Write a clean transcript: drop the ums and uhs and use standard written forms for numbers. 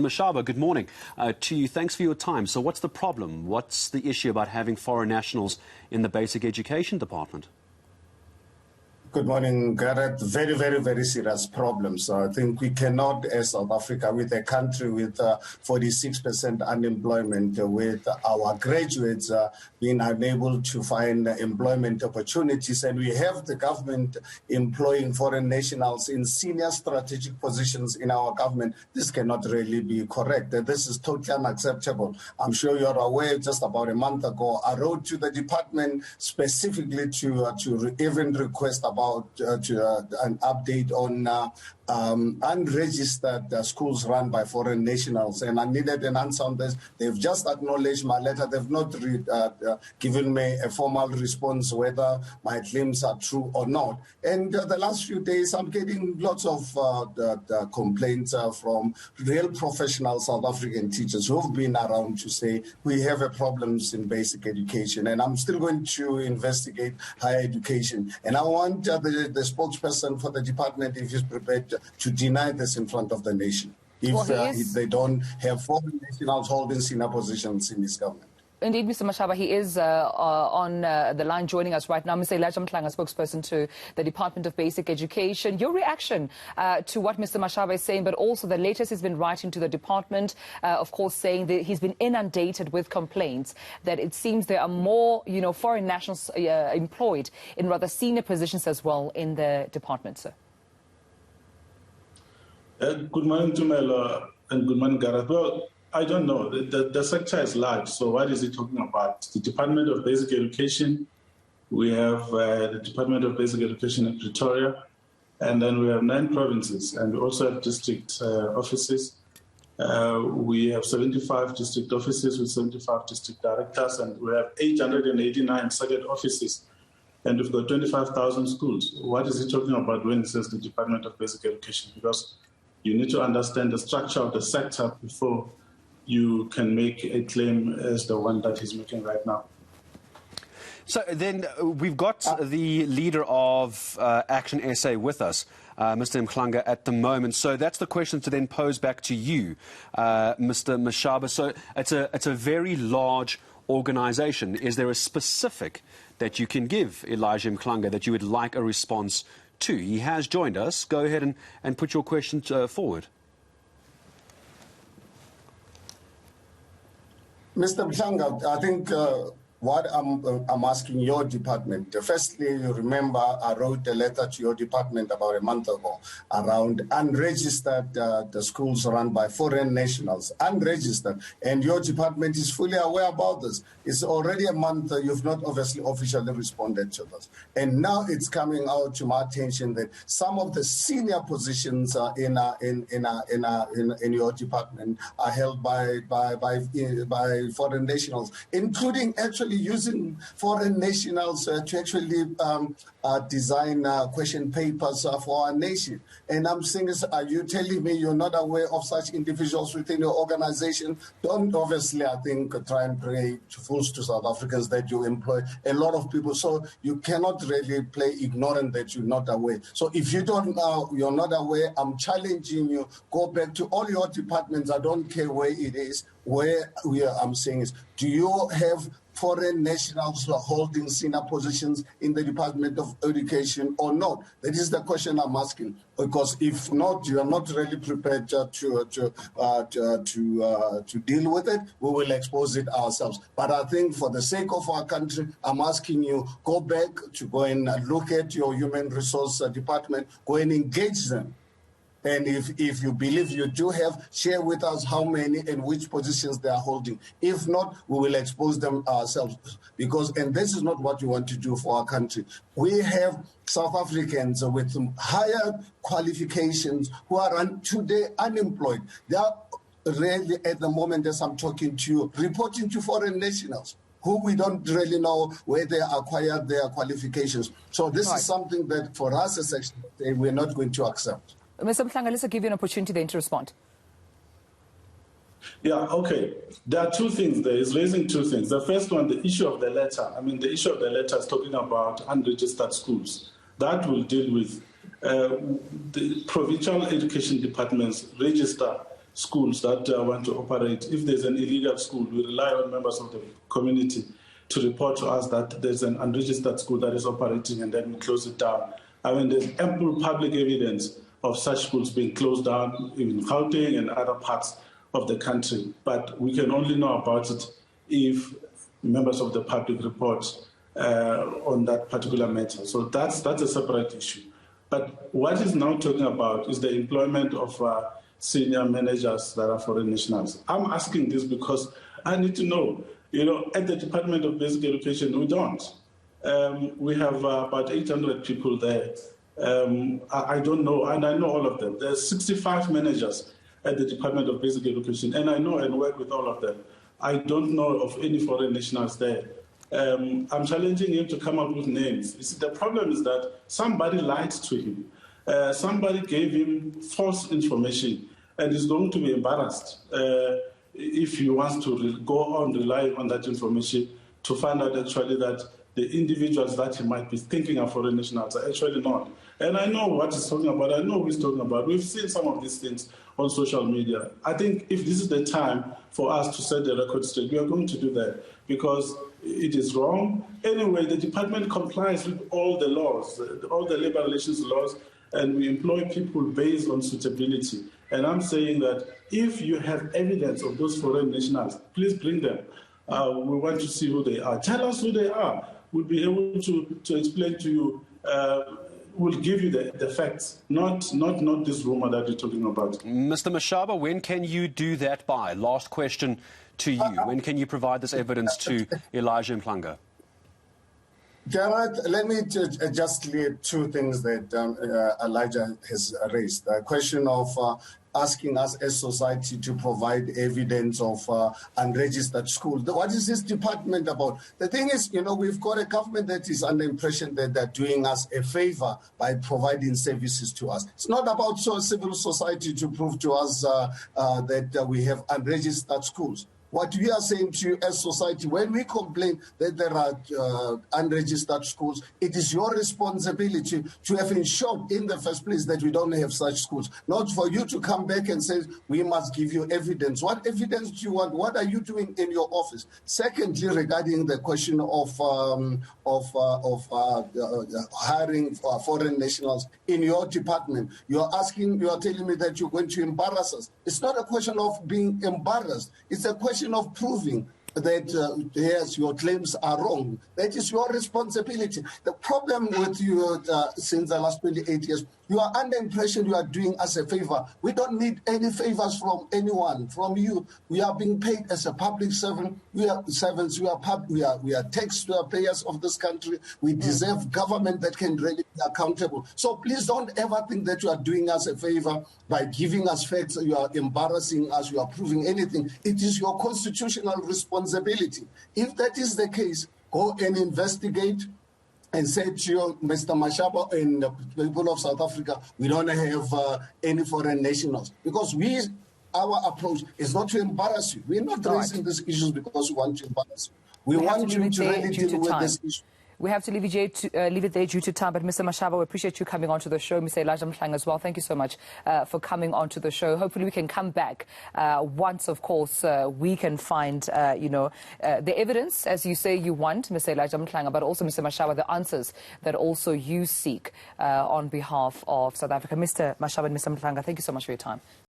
Mashaba, good morning to you. Thanks for your time. So what's the problem? What's the issue about having foreign nationals in the basic education department? Good morning, Gareth. Very, very, very serious problems. I think we cannot, as South Africa, with a country with 46% unemployment, with our graduates being unable to find employment opportunities, and we have the government employing foreign nationals in senior strategic positions in our government. This cannot really be correct. This is totally unacceptable. I'm sure you're aware, just about a month ago, I wrote to the department specifically to even request about an update on unregistered schools run by foreign nationals, and I needed an answer on this. They've just acknowledged my letter. They've not given me a formal response whether my claims are true or not. And the last few days, I'm getting lots of complaints from real professional South African teachers who've been around to say we have problems in basic education, and I'm still going to investigate higher education. And I want the spokesperson for the department, if he's prepared, to deny this in front of the nation if they don't have foreign nationals holding senior positions in this government. Indeed, Mr. Mashaba, he is on the line joining us right now. Mr. Mhlanga, spokesperson to the Department of Basic Education. Your reaction to what Mr. Mashaba is saying, but also the latest he's been writing to the department, of course, saying that he's been inundated with complaints that it seems there are more, foreign nationals employed in rather senior positions as well in the department, sir. Good morning, Tumelo, and good morning, Gareth. Well, I don't know. The sector is large, so what is he talking about? The Department of Basic Education, we have the Department of Basic Education in Pretoria, and then we have 9 provinces, and we also have district offices. We have 75 district offices with 75 district directors, and we have 889 circuit offices, and we've got 25,000 schools. What is he talking about when he says the Department of Basic Education? Because you need to understand the structure of the sector before you can make a claim as the one that he's making right now. So then we've got the leader of ActionSA with us, Mr. Mhlanga, at the moment. So that's the question to then pose back to you, Mr. Mashaba. So it's a very large organization. Is there a specific that you can give Elijah Mhlanga that you would like a response to? He has joined us. Go ahead and put your question forward. Mr. Mhlanga, I think what I'm asking your department, firstly, you remember I wrote a letter to your department about a month ago around unregistered the schools run by foreign nationals, unregistered, and your department is fully aware about this. It's already a month, you've not obviously officially responded to this. And now it's coming out to my attention that some of the senior positions in your department are held by foreign nationals, including actually using foreign nationals to actually design question papers for our nation. And I'm saying, are you telling me you're not aware of such individuals within your organization? Don't obviously, I think, try and play fools to South Africans that you employ a lot of people. So you cannot really play ignorant that you're not aware. So if you don't you're not aware, I'm challenging you, go back to all your departments. I don't care where it is, I'm saying is, do you have foreign nationals who are holding senior positions in the Department of Education or not? That is the question I'm asking. Because if not, you are not really prepared to deal with it, we will expose it ourselves. But I think for the sake of our country, I'm asking you, go back to go and look at your human resource department, go and engage them. And if you believe you do have, share with us how many and which positions they are holding. If not, we will expose them ourselves. And this is not what we want to do for our country. We have South Africans with higher qualifications who are today unemployed. They are really, at the moment as I'm talking to you, reporting to foreign nationals who we don't really know where they acquired their qualifications. So this is something that for us as ActionSA, we're not going to accept. Mr. Mhlanga, let's give you an opportunity then to respond. Yeah, okay. There are two things there. It's raising two things. The first one, the issue of the letter. The issue of the letter is talking about unregistered schools. That will deal with the provincial education departments register schools that want to operate. If there's an illegal school, we rely on members of the community to report to us that there's an unregistered school that is operating, and then we close it down. I mean, there's ample public evidence of such schools being closed down in Gauteng and other parts of the country, but we can only know about it if members of the public report on that particular matter. So that's a separate issue. But what is now talking about is the employment of senior managers that are foreign nationals. I'm asking this because I need to know, at the Department of Basic Education, we don't. We have about 800 people there. I don't know, and I know all of them. There's 65 managers at the Department of Basic Education, and I know and work with all of them. I don't know of any foreign nationals there. I'm challenging him to come up with names. You see, the problem is that somebody lied to him. Somebody gave him false information, and he's going to be embarrassed if he wants to go on relying on that information to find out actually that the individuals that he might be thinking are foreign nationals are actually not. And I know what he's talking about. I know who he's talking about. We've seen some of these things on social media. I think if this is the time for us to set the record straight, we are going to do that because it is wrong. Anyway, the department complies with all the laws, all the labor relations laws, and we employ people based on suitability. And I'm saying that if you have evidence of those foreign nationals, please bring them. We want to see who they are. Tell us who they are. We'll be able to explain to you. We'll give you the facts, not this rumor that you're talking about. Mr. Mashaba, when can you do that by? Last question to you. When can you provide this evidence to Elijah Mhlanga? Gareth, let me just clear two things that Elijah has raised. The question of asking us as society to provide evidence of unregistered schools. What is this department about? The thing is, we've got a government that is under impression that they're doing us a favor by providing services to us. It's not about civil society to prove to us that we have unregistered schools. What we are saying to you as society, when we complain that there are unregistered schools, it is your responsibility to have ensured in the first place that we don't have such schools. Not for you to come back and say, we must give you evidence. What evidence do you want? What are you doing in your office? Secondly, regarding the question of hiring foreign nationals in your department, you are telling me that you're going to embarrass us. It's not a question of being embarrassed. It's a question of proving that, yes, your claims are wrong. That is your responsibility. The problem with you since the last 28 years, you are under impression you are doing us a favor. We don't need any favors from anyone, from you. We are being paid as a public servant. We are servants. We are taxpayers of this country. We deserve government that can really be accountable. So please don't ever think that you are doing us a favor by giving us facts. You are embarrassing us. You are proving anything. It is your constitutional responsibility. If that is the case, go and investigate and say to you, Mr. Mashaba and the people of South Africa, we don't have any foreign nationals. Because our approach is not to embarrass you. We're not raising these issues because we want to embarrass you. We want you to really deal with this issue. We have to leave it there due to time. But Mr. Mashaba, we appreciate you coming onto the show. Mr. Elijah Mhlanga as well. Thank you so much for coming onto the show. Hopefully we can come back once, of course, we can find, the evidence, as you say you want, Mr. Elijah Mhlanga, but also, Mr. Mashaba, the answers that also you seek on behalf of South Africa. Mr. Mashaba and Mr. Mhlanga, thank you so much for your time.